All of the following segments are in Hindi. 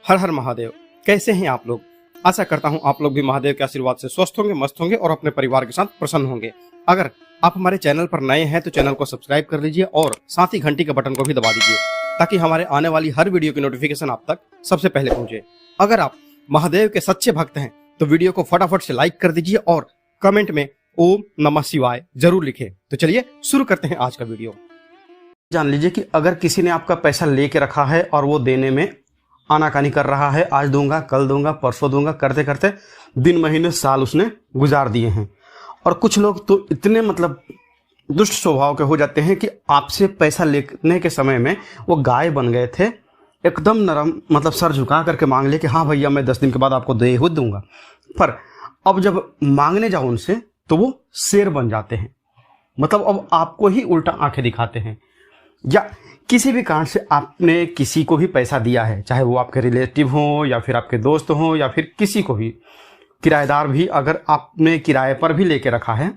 हर हर महादेव। कैसे हैं आप लोग? आशा करता हूं आप लोग भी महादेव के आशीर्वाद से स्वस्थ होंगे, मस्त होंगे और अपने परिवार के साथ प्रसन्न होंगे। अगर आप हमारे चैनल पर नए हैं तो चैनल को सब्सक्राइब कर लीजिए और साथ ही घंटी के बटन को भी दबा दीजिए ताकि हमारे आने वाली हर वीडियो की नोटिफिकेशन आप तक सबसे पहले पहुंचे। अगर आप महादेव के सच्चे भक्त हैं तो वीडियो को फटाफट से लाइक कर दीजिए और कमेंट में ओम नमः शिवाय जरूर लिखें। तो चलिए शुरू करते हैं आज का वीडियो। जान लीजिए कि अगर किसी ने आपका पैसा लेके रखा है और वो देने में आनाकानी कर रहा है, आज दूंगा, कल दूंगा, परसों दूंगा, करते करते दिन, महीने, साल उसने गुजार दिए हैं। और कुछ लोग तो इतने दुष्ट स्वभाव के हो जाते हैं कि आपसे पैसा लेने के समय में वो गाय बन गए थे, एकदम नरम, सर झुका करके मांग ले कि हाँ भैया मैं 10 दिन के बाद आपको दे ही दूंगा। पर अब जब मांगने जाओ उनसे तो वो शेर बन जाते हैं, अब आपको ही उल्टा आंखें दिखाते हैं। या किसी भी कारण से आपने किसी को भी पैसा दिया है, चाहे वो आपके रिलेटिव हो या फिर आपके दोस्त हो या फिर किसी को भी, किराएदार भी, अगर आपने किराए पर भी लेके रखा है,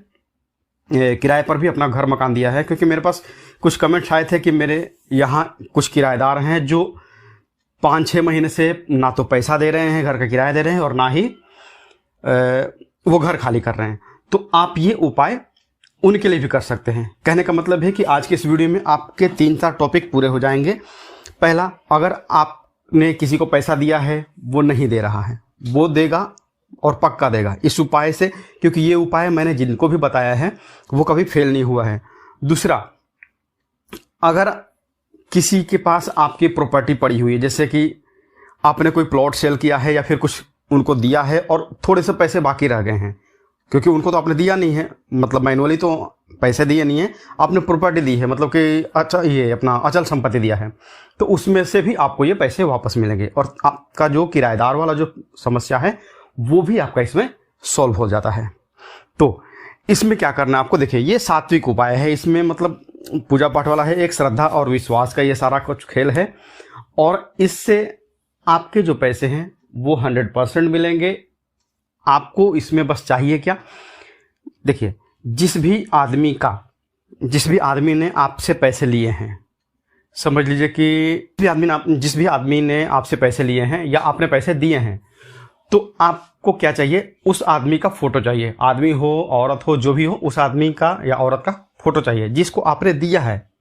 किराए पर भी अपना घर मकान दिया है। क्योंकि मेरे पास कुछ कमेंट्स आए थे कि मेरे यहाँ कुछ किराएदार हैं जो 5-6 महीने से ना तो पैसा दे रहे हैं, घर का किराया दे रहे हैं, और ना ही वो घर खाली कर रहे हैं। तो आप ये उपाय उनके लिए भी कर सकते हैं। कहने का मतलब है कि आज के इस वीडियो में आपके 3-4 टॉपिक पूरे हो जाएंगे। पहला, अगर आपने किसी को पैसा दिया है, वो नहीं दे रहा है, वो देगा और पक्का देगा इस उपाय से, क्योंकि ये उपाय मैंने जिनको भी बताया है वो कभी फेल नहीं हुआ है। दूसरा, अगर किसी के पास आपकी प्रॉपर्टी पड़ी हुई है, जैसे कि आपने कोई प्लॉट सेल किया है या फिर कुछ उनको दिया है और थोड़े से पैसे बाकी रह गए हैं, क्योंकि उनको तो आपने दिया नहीं है, मैनुअली तो पैसे दिए नहीं है, आपने प्रॉपर्टी दी है, कि अच्छा ये अपना अचल संपत्ति दिया है, तो उसमें से भी आपको ये पैसे वापस मिलेंगे और आपका जो किराएदार वाला जो समस्या है वो भी आपका इसमें सॉल्व हो जाता है। तो इसमें क्या करना है आपको, देखिए ये सात्विक उपाय है। इसमें पूजा पाठ वाला है, एक श्रद्धा और विश्वास का ये सारा कुछ खेल है, और इससे आपके जो पैसे हैं वो 100% मिलेंगे। आपको इसमें बस चाहिए क्या, देखिए जिस भी आदमी ने आपसे पैसे लिए हैं, समझ लीजिए कि जिस भी आदमी ने आपसे पैसे लिए हैं या आपने पैसे दिए हैं, तो आपको क्या चाहिए, उस आदमी का फोटो चाहिए। आदमी हो, औरत हो, जो भी हो, उस आदमी का या औरत का फोटो चाहिए जिसको आपने दिया है,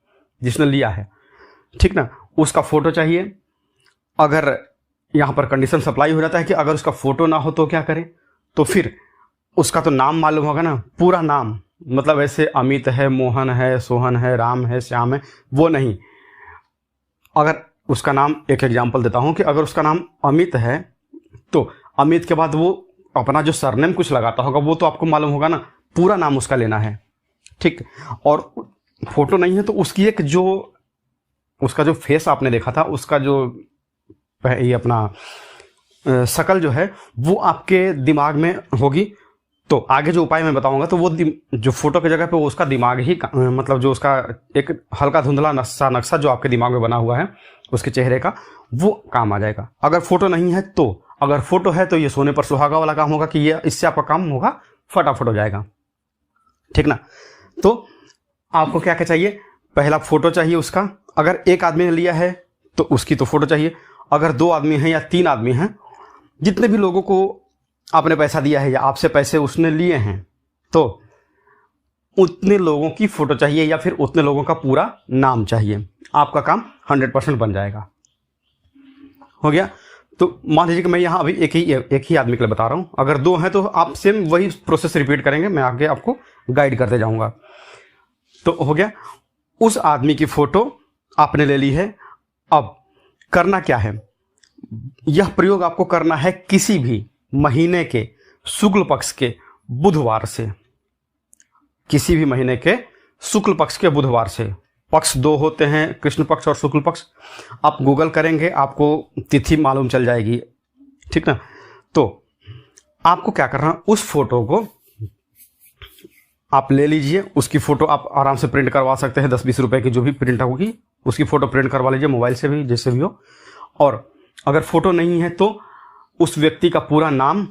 जिसने लिया है, ठीक ना, उसका फोटो चाहिए। अगर यहाँ पर कंडीशन सप्लाई हो जाता है कि अगर उसका फोटो ना हो तो क्या करें, तो फिर उसका तो नाम मालूम होगा ना, पूरा नाम, ऐसे अमित है, मोहन है, सोहन है, राम है, श्याम है, वो नहीं। अगर उसका नाम, एक एग्जांपल देता हूँ कि अगर उसका नाम अमित है तो अमित के बाद वो अपना जो सरनेम कुछ लगाता होगा वो तो आपको मालूम होगा ना, पूरा नाम उसका लेना है, ठीक। और फोटो नहीं है तो उसकी उसका जो फेस आपने देखा था, उसका जो ये अपना शकल जो है वो आपके दिमाग में होगी। तो आगे जो उपाय मैं बताऊंगा तो वो जो फोटो की जगह पे वो उसका दिमाग ही, जो उसका एक हल्का धुंधला नक्शा जो आपके दिमाग में बना हुआ है उसके चेहरे का, वो काम आ जाएगा। अगर फोटो नहीं है तो, अगर फोटो है तो ये सोने पर सुहागा वाला काम होगा कि ये इससे आपका काम होगा, फटाफट हो जाएगा, ठीक ना। तो आपको क्या क्या चाहिए, पहला फोटो चाहिए उसका। अगर एक आदमी ने लिया है तो उसकी तो फोटो चाहिए। अगर 2 आदमी हैं या 3 आदमी हैं, जितने भी लोगों को आपने पैसा दिया है या आपसे पैसे उसने लिए हैं, तो उतने लोगों की फोटो चाहिए या फिर उतने लोगों का पूरा नाम चाहिए। आपका काम 100% बन जाएगा। हो गया। तो मान लीजिए कि मैं यहाँ अभी एक ही आदमी के लिए बता रहा हूँ। अगर 2 हैं तो आप सेम वही प्रोसेस रिपीट करेंगे, मैं आगे आपको गाइड करते जाऊँगा। तो हो गया, उस आदमी की फोटो आपने ले ली है। अब करना क्या है, यह प्रयोग आपको करना है किसी भी महीने के शुक्ल पक्ष के बुधवार से, किसी भी महीने के शुक्ल पक्ष के बुधवार से। पक्ष 2 होते हैं, कृष्ण पक्ष और शुक्ल पक्ष। आप गूगल करेंगे आपको तिथि मालूम चल जाएगी, ठीक ना। तो आपको क्या करना, उस फोटो को आप ले लीजिए। उसकी फोटो आप आराम से प्रिंट करवा सकते हैं, 10-20 रुपए की जो भी प्रिंट होगी उसकी फोटो प्रिंट करवा लीजिए, मोबाइल से भी, जैसे भी हो। और अगर फोटो नहीं है तो उस व्यक्ति का पूरा नाम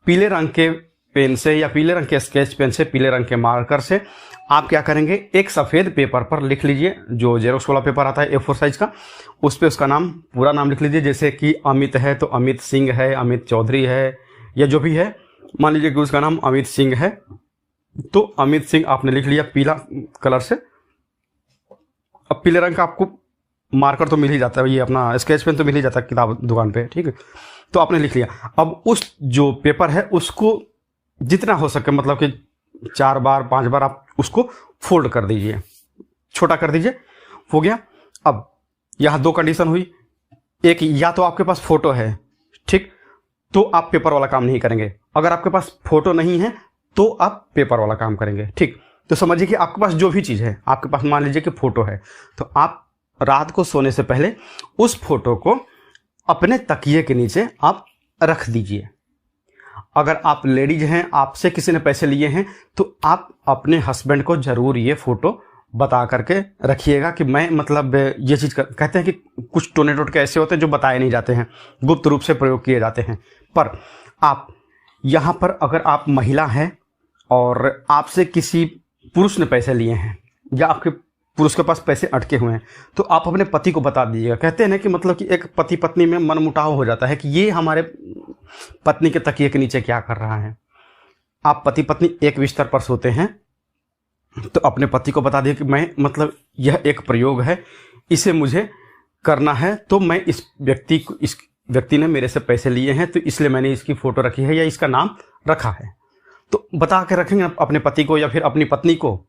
पीले रंग के पेन से या पीले रंग के स्केच पेन से, पीले रंग के मार्कर से आप क्या करेंगे, एक सफ़ेद पेपर पर लिख लीजिए, जो जेरोक्स वाला पेपर आता है A4 साइज का, उस पर उसका नाम, पूरा नाम लिख लीजिए। जैसे कि अमित है तो अमित सिंह है, अमित चौधरी है, या जो भी है, मान लीजिए कि उसका नाम अमित सिंह है, तो अमित सिंह आपने लिख लिया पीला कलर से। अब पीले रंग का आपको मार्कर तो मिल ही जाता है, ये अपना स्केच पेन तो मिल ही जाता है किताब दुकान पे, ठीक है, तो आपने लिख लिया। अब उस जो पेपर है उसको जितना हो सके, मतलब कि 4 बार 5 बार आप उसको फोल्ड कर दीजिए, छोटा कर दीजिए, हो गया। अब यहाँ 2 कंडीशन हुई, एक, या तो आपके पास फोटो है, ठीक, तो आप पेपर वाला काम नहीं करेंगे। अगर आपके पास फोटो नहीं है तो आप पेपर वाला काम करेंगे, ठीक। तो समझिए कि आपके पास जो भी चीज़ है, आपके पास मान लीजिए कि फोटो है, तो आप रात को सोने से पहले उस फोटो को अपने तकिए के नीचे आप रख दीजिए। अगर आप लेडीज हैं, आपसे किसी ने पैसे लिए हैं, तो आप अपने हस्बैंड को जरूर ये फोटो बता करके रखिएगा कि मैं, मतलब ये चीज़ कहते हैं कि कुछ टोने टोटके ऐसे होते हैं जो बताए नहीं जाते हैं, गुप्त रूप से प्रयोग किए जाते हैं। पर आप यहाँ पर, अगर आप महिला हैं और आपसे किसी पुरुष ने पैसे लिए हैं, या आपके पुरुष के पास पैसे अटके हुए हैं, तो आप अपने पति को बता दीजिएगा। कहते हैं ना कि मतलब कि एक पति पत्नी में मनमुटाव हो जाता है कि ये हमारे पत्नी के तकिए के नीचे क्या कर रहा है। आप पति पत्नी एक बिस्तर पर सोते हैं, तो अपने पति को बता दिए कि मैं, मतलब यह एक प्रयोग है, इसे मुझे करना है, तो मैं इस व्यक्ति ने मेरे से पैसे लिए हैं, तो इसलिए मैंने इसकी फ़ोटो रखी है या इसका नाम रखा है। तो बता के रखेंगे अपने पति को या फिर अपनी पत्नी को।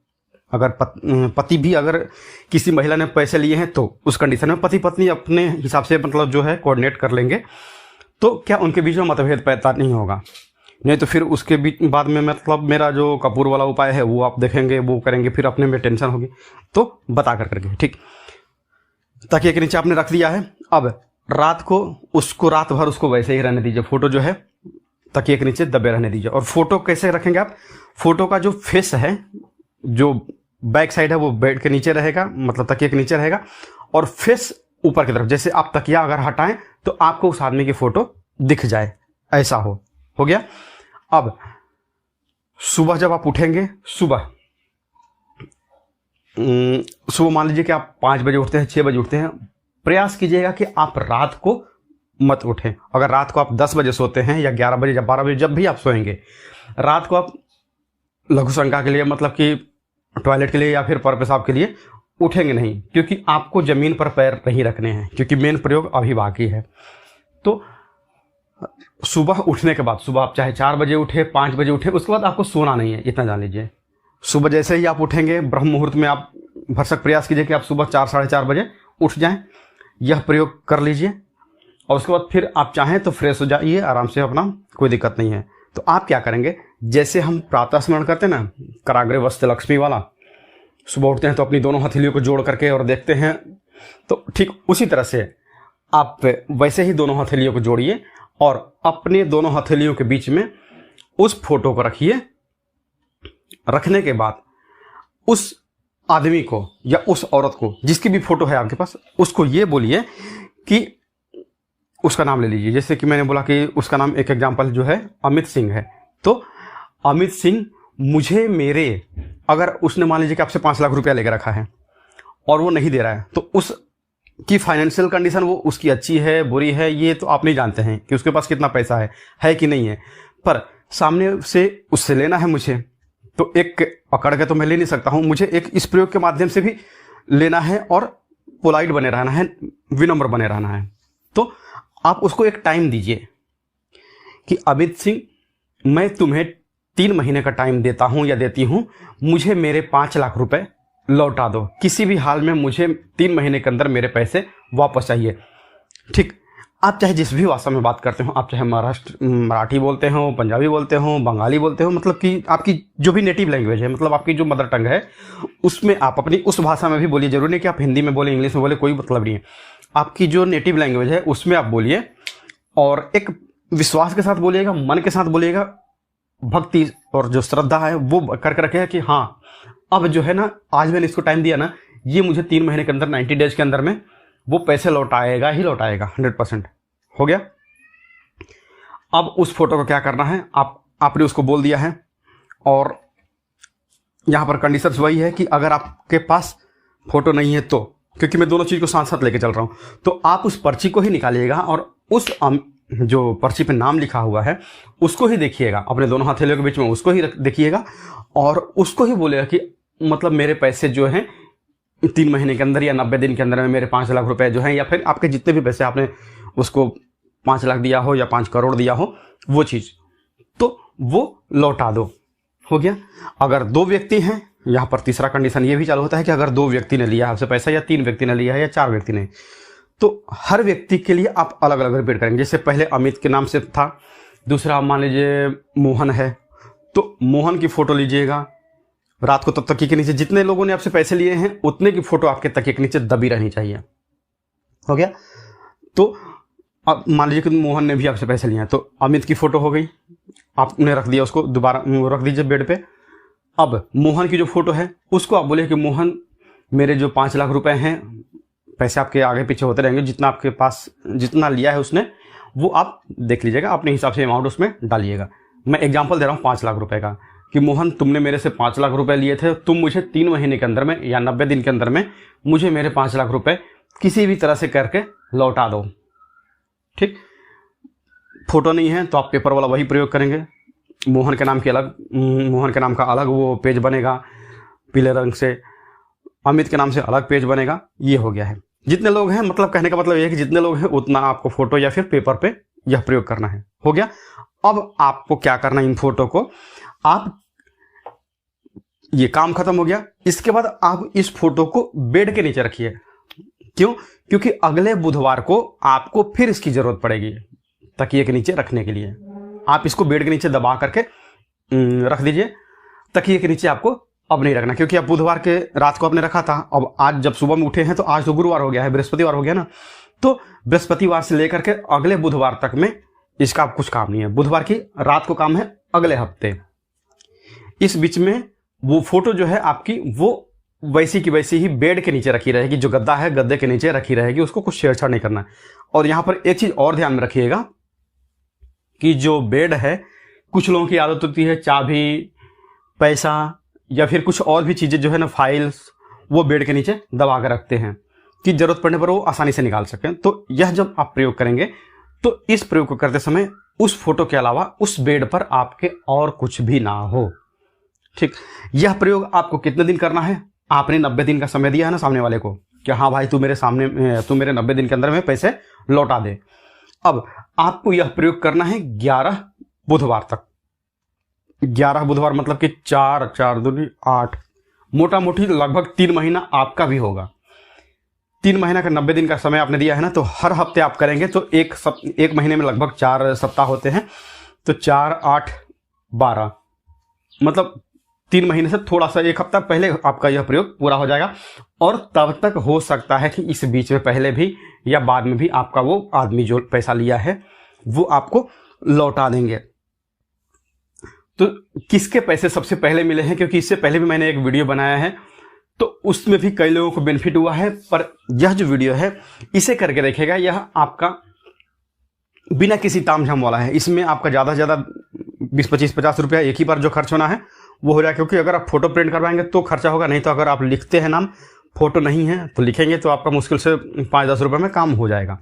अगर पति भी अगर किसी महिला ने पैसे लिए हैं, तो उस कंडीशन में पति पत्नी अपने हिसाब से, मतलब जो है, कोऑर्डिनेट कर लेंगे, तो क्या उनके बीच में मतभेद पैदा नहीं होगा। नहीं तो फिर उसके बीच बाद में, मतलब मेरा जो कपूर वाला उपाय है वो आप देखेंगे, वो करेंगे, फिर अपने में टेंशन होगी। तो बता कर करके, ठीक, तकिए के नीचे आपने रख दिया है। अब रात को उसको, रात भर उसको वैसे ही रहने दीजिए, फोटो जो है तकिए के नीचे दबे रहने दीजिए। और फोटो कैसे रखेंगे आप, फोटो का जो फेस है, जो बैक साइड है, वो बेड के नीचे रहेगा, मतलब तकिए के नीचे रहेगा, और फेस ऊपर की तरफ। जैसे आप तकिया अगर हटाएं तो आपको उस आदमी की फोटो दिख जाए, ऐसा हो गया। अब सुबह जब आप उठेंगे, सुबह मान लीजिए कि आप 5 बजे उठते हैं, 6 बजे उठते हैं, प्रयास कीजिएगा कि आप रात को मत उठें। अगर रात को आप 10 बजे सोते हैं या 11 बजे या 12 बजे, जब भी आप सोएंगे, रात को आप लघु शंका के लिए, मतलब कि टॉयलेट के लिए या फिर पर पेशाब के लिए उठेंगे नहीं, क्योंकि आपको ज़मीन पर पैर नहीं रखने हैं, क्योंकि मेन प्रयोग अभी बाकी है। तो सुबह उठने के बाद, सुबह आप चाहे 4 बजे उठे, 5 बजे उठे, उसके बाद आपको सोना नहीं है, इतना जान लीजिए। सुबह जैसे ही आप उठेंगे, ब्रह्म मुहूर्त में आप भरसक प्रयास कीजिए कि आप सुबह 4 साढ़े 4 बजे उठ जाएं। यह प्रयोग कर लीजिए, और उसके बाद फिर आप चाहें तो फ्रेश हो जाइए आराम से, अपना कोई दिक्कत नहीं है। तो आप क्या करेंगे, जैसे हम प्रातः स्मरण करते हैं ना, कराग्रे वस्त्र लक्ष्मी वाला, सुबह उठते हैं तो अपनी दोनों हथेलियों को जोड़ करके और देखते हैं, तो ठीक उसी तरह से आप वैसे ही दोनों हथेलियों को जोड़िए और अपने दोनों हथेलियों के बीच में उस फोटो को रखिए। रखने के बाद उस आदमी को या उस औरत को, जिसकी भी फोटो है आपके पास, उसको ये बोलिए कि उसका नाम ले लीजिए। जैसे कि मैंने बोला कि उसका नाम, एक एग्जांपल जो है अमित सिंह है, तो अमित सिंह, मुझे मेरे, अगर उसने मान लीजिए कि आपसे 5 लाख रुपया लेकर रखा है और वो नहीं दे रहा है, तो उसकी फाइनेंशियल कंडीशन, वो उसकी अच्छी है बुरी है, ये तो आप नहीं जानते हैं कि उसके पास कितना पैसा है कि नहीं है, पर सामने से उससे लेना है मुझे, तो एक पकड़ के तो मैं ले नहीं सकता हूँ, मुझे एक इस प्रयोग के माध्यम से भी लेना है और पोलाइट बने रहना है, विनम्र बने रहना है। तो आप उसको एक टाइम दीजिए कि अमित सिंह, मैं तुम्हें 3 महीने का टाइम देता हूं या देती हूं, मुझे मेरे 5 लाख रुपए लौटा दो, किसी भी हाल में मुझे 3 महीने के अंदर मेरे पैसे वापस चाहिए। ठीक, आप चाहे जिस भी भाषा में बात करते हो, आप चाहे मराठी बोलते हो, पंजाबी बोलते हो, बंगाली बोलते हो, मतलब कि आपकी जो भी नेटिव लैंग्वेज है, मतलब आपकी जो मदर टंग है, उसमें आप अपनी उस भाषा में भी बोलिए। जरूरी नहीं कि आप हिंदी में बोले, इंग्लिश में बोले, कोई मतलब नहीं है। आपकी जो नेटिव लैंग्वेज है उसमें आप बोलिए और एक विश्वास के साथ बोलिएगा, मन के साथ बोलिएगा, भक्ति और जो श्रद्धा है वो करके रखेगा कि हाँ, अब जो है ना, आज मैंने इसको टाइम दिया ना, ये मुझे 3 महीने के अंदर, 90 डेज के अंदर में वो पैसे लौटाएगा ही लौटाएगा, 100% हो गया। अब उस फोटो को क्या करना है, आप आपने उसको बोल दिया है। और यहाँ पर कंडीशन वही है कि अगर आपके पास फोटो नहीं है तो, क्योंकि मैं दोनों चीज़ को साथ साथ लेके चल रहा हूँ, तो आप उस पर्ची को ही निकालिएगा और उस जो पर्ची पे नाम लिखा हुआ है उसको ही देखिएगा, अपने दोनों हथेलियों के बीच में उसको ही देखिएगा और उसको ही बोलेगा कि मतलब मेरे पैसे जो हैं 3 महीने के अंदर या 90 दिन के अंदर में मेरे 5 लाख रुपए जो हैं, या फिर आपके जितने भी पैसे आपने उसको 5 लाख दिया हो या 5 करोड़ दिया हो, वो चीज़ तो वो लौटा दो। हो गया। अगर 2 व्यक्ति हैं, यहाँ पर तीसरा कंडीशन ये भी चालू होता है कि अगर 2 व्यक्ति ने लिया आपसे पैसा, या 3 व्यक्ति ने लिया है, या 4 व्यक्ति ने, तो हर व्यक्ति के लिए आप अलग अलग रिपीट करेंगे। जैसे पहले अमित के नाम से था, दूसरा मान लीजिए मोहन है, तो मोहन की फ़ोटो लीजिएगा। रात को तब तकिए के नीचे जितने लोगों ने आपसे पैसे लिए हैं उतने की फ़ोटो आपके तकिए के नीचे दबी रहनी चाहिए। हो गया। तो अब मान लीजिए कि मोहन ने भी आपसे पैसे लिए हैं, तो अमित की फ़ोटो हो गई, आपने रख दिया, उसको दोबारा रख दीजिए बेड पे। अब मोहन की जो फ़ोटो है उसको आप बोले कि मोहन मेरे जो 5 लाख रुपए हैं, पैसे आपके आगे पीछे होते रहेंगे, जितना आपके पास जितना लिया है उसने वो आप देख लीजिएगा, अपने हिसाब से अमाउंट उसमें डालिएगा। मैं एग्जांपल दे रहा हूँ 5 लाख रुपए का, कि मोहन तुमने मेरे से 5 लाख रुपए लिए थे, तुम मुझे 3 महीने के अंदर में या 90 दिन के अंदर में मुझे मेरे 5 लाख रुपए किसी भी तरह से करके लौटा दो। ठीक। फोटो नहीं है तो आप पेपर वाला वही प्रयोग करेंगे। मोहन के नाम का अलग वो पेज बनेगा पीले रंग से, अमित के नाम से अलग पेज बनेगा। ये हो गया है। जितने लोग हैं, मतलब कहने का मतलब ये है कि जितने लोग हैं उतना आपको फोटो या फिर पेपर पे यह प्रयोग करना है। हो गया। अब आपको क्या करना है, इन फोटो को आप, ये काम खत्म हो गया। इसके बाद आप इस फोटो को बेड के नीचे रखिए। क्यों? क्योंकि अगले बुधवार को आपको फिर इसकी जरूरत पड़ेगी तकिए के नीचे रखने के लिए। आप इसको बेड के नीचे दबा करके रख दीजिए। तकिए के नीचे आपको अब नहीं रखना, क्योंकि अब बुधवार के रात को आपने रखा था। अब आज जब सुबह में उठे हैं तो आज तो गुरुवार हो गया है, बृहस्पतिवार हो गया ना, तो बृहस्पतिवार से लेकर के अगले बुधवार तक में इसका अब कुछ काम नहीं है। बुधवार की रात को काम है अगले हफ्ते। इस बीच में वो फोटो जो है आपकी, वो वैसी की वैसी ही बेड के नीचे रखी रहेगी। जो गद्दा है गद्दे के नीचे रखी रहेगी, उसको कुछ छेड़छाड़ नहीं करना है। और यहां पर एक चीज और ध्यान में रखिएगा कि जो बेड है, कुछ लोगों की आदत होती है चाबी, पैसा या फिर कुछ और भी चीजें जो है ना, फाइल्स, वो बेड के नीचे दबा कर रखते हैं कि जरूरत पड़ने पर वो आसानी से निकाल सकें। तो यह जब आप प्रयोग करेंगे तो इस प्रयोग को करते समय उस फोटो के अलावा उस बेड पर आपके और कुछ भी ना हो। ठीक। यह प्रयोग आपको कितने दिन करना है? आपने 90 दिन का समय दिया है ना सामने वाले को कि हाँ भाई तू मेरे 90 दिन के अंदर में पैसे लौटा दे। अब आपको यह प्रयोग करना है 11 बुधवार तक। 11 बुधवार मतलब कि 4 दूनी 8, मोटा मोटी लगभग 3 महीना आपका भी होगा। 3 महीना का 90 दिन का समय आपने दिया है ना, तो हर हफ्ते आप करेंगे तो एक महीने में लगभग 4 सप्ताह होते हैं। तो 4, 8, 12 मतलब 3 महीने से थोड़ा सा 1 हफ्ता पहले आपका यह प्रयोग पूरा हो जाएगा। और तब तक हो सकता है कि इस बीच में पहले भी या बाद में भी आपका वो आदमी जो पैसा लिया है वो आपको लौटा देंगे। तो किसके पैसे सबसे पहले मिले हैं, क्योंकि इससे पहले भी मैंने एक वीडियो बनाया है तो उसमें भी कई लोगों को बेनिफिट हुआ है। पर यह जो वीडियो है इसे करके देखिएगा, यह आपका बिना किसी तामझाम वाला है। इसमें आपका ज़्यादा से ज़्यादा 20, 25, 50 रुपया एक ही बार जो खर्च होना है वो हो जाए। क्योंकि अगर आप फोटो प्रिंट करवाएंगे तो खर्चा होगा, नहीं तो अगर आप लिखते हैं नाम, फोटो नहीं है तो लिखेंगे तो आपका मुश्किल से 5-10 रुपये में काम हो जाएगा।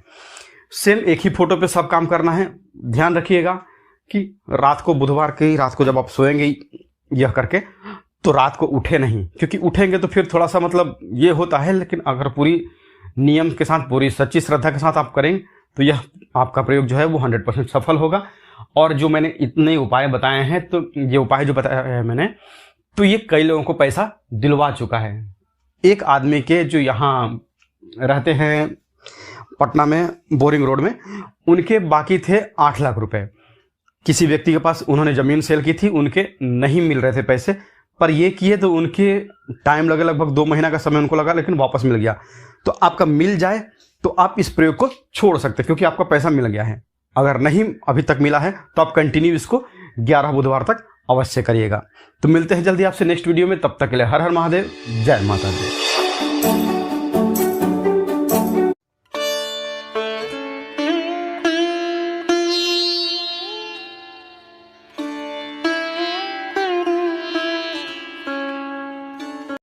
सेम एक ही फोटो पे सब काम करना है। ध्यान रखिएगा कि रात को, बुधवार की रात को जब आप सोएंगे यह करके, तो रात को उठे नहीं, क्योंकि उठेंगे तो फिर थोड़ा सा मतलब ये होता है। लेकिन अगर पूरी नियम के साथ, पूरी सच्ची श्रद्धा के साथ आप करेंगे तो यह आपका प्रयोग जो है वो 100% सफल होगा। और जो मैंने इतने उपाय बताए हैं, तो ये उपाय जो बताया है मैंने, तो ये कई लोगों को पैसा दिलवा चुका है। एक आदमी के जो यहाँ रहते हैं पटना में बोरिंग रोड में, उनके बाकी थे 8 लाख रुपए। किसी व्यक्ति के पास उन्होंने जमीन सेल की थी, उनके नहीं मिल रहे थे पैसे, पर ये किए तो उनके टाइम लगे, लगभग 2 महीना का समय उनको लगा, लेकिन वापस मिल गया। तो आपका मिल जाए तो आप इस प्रयोग को छोड़ सकते हैं, क्योंकि आपका पैसा मिल गया है। अगर नहीं अभी तक मिला है तो आप कंटिन्यू इसको 11 बुधवार तक अवश्य करिएगा। तो मिलते हैं जल्दी आपसे नेक्स्ट वीडियो में। तब तक के लिए हर हर महादेव, जय माता दी।